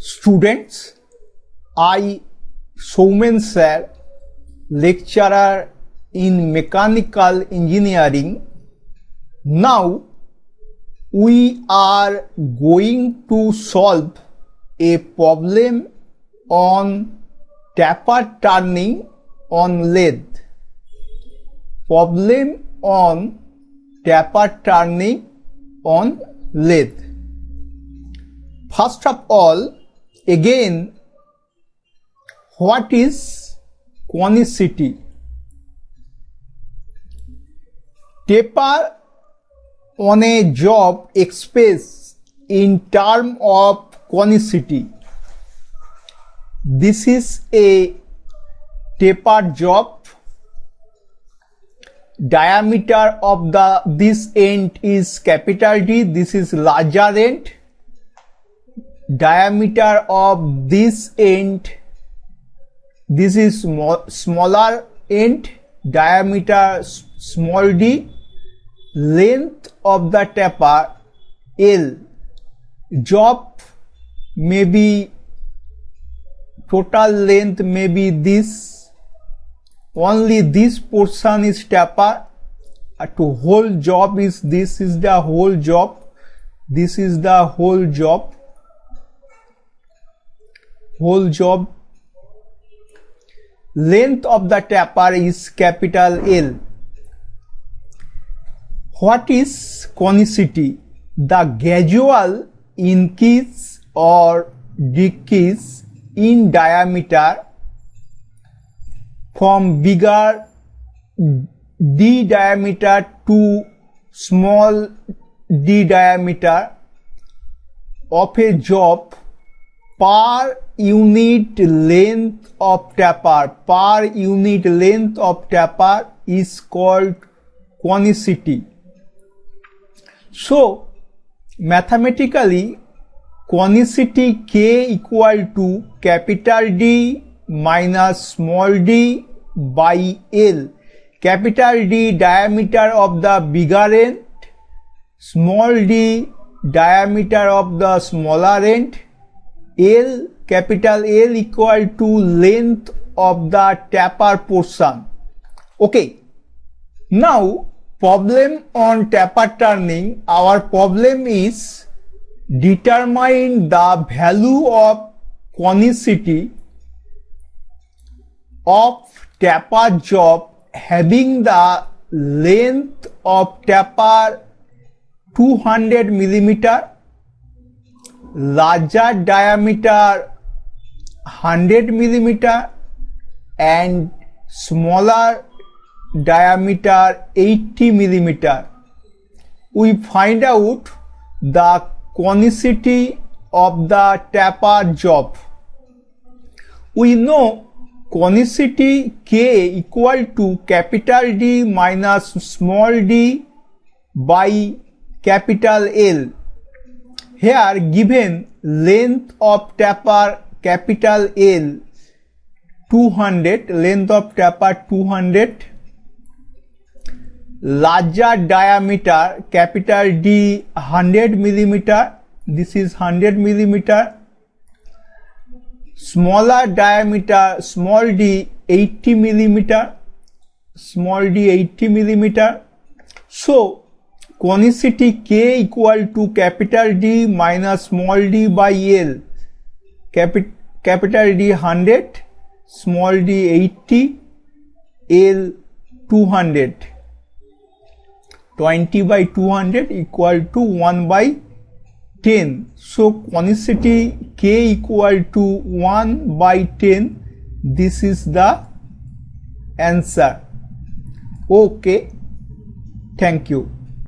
Students, I, Soumen sir, lecturer in Mechanical Engineering. Now we are going to solve a problem on taper turning on lathe. Problem on taper turning on lathe. First of all, again, what is conicity? Taper on a job expressed in terms of conicity. This is a taper job. Diameter of this end is capital D. This is larger end. Diameter of this end, this is smaller end. Diameter small d. Length of the taper L. Job may be, total length may be this. Only this portion is taper. To whole job is, this is the whole job. This is the whole job. Whole job. Length of the taper is capital L. What is conicity? The gradual increase or decrease in diameter from bigger d diameter to small d diameter of a job per unit length of taper. Per unit length of taper is called conicity. So, mathematically, conicity K equal to capital D minus small d by L. Capital D diameter of the bigger end, small d diameter of the smaller end, L, capital L equal to length of the taper portion. Okay, now problem on taper turning. Our problem is determine the value of conicity of taper job having the length of taper 200 millimeter, larger diameter 100 millimeter and smaller diameter 80 millimeter. We find out the conicity of the taper job. We know conicity K equal to capital D minus small d by capital L. Here given length of taper capital L 200, length of taper 200, larger diameter capital D 100 millimeter, this is 100 millimeter, smaller diameter small d 80 millimeter, small d 80 millimeter. So conicity K equal to capital D minus small d by L. Capital D 100, small d 80, L 200. 20 by 200 equal to 1 by 10. So conicity K equal to 1 by 10. This is the answer. Okay. Thank you.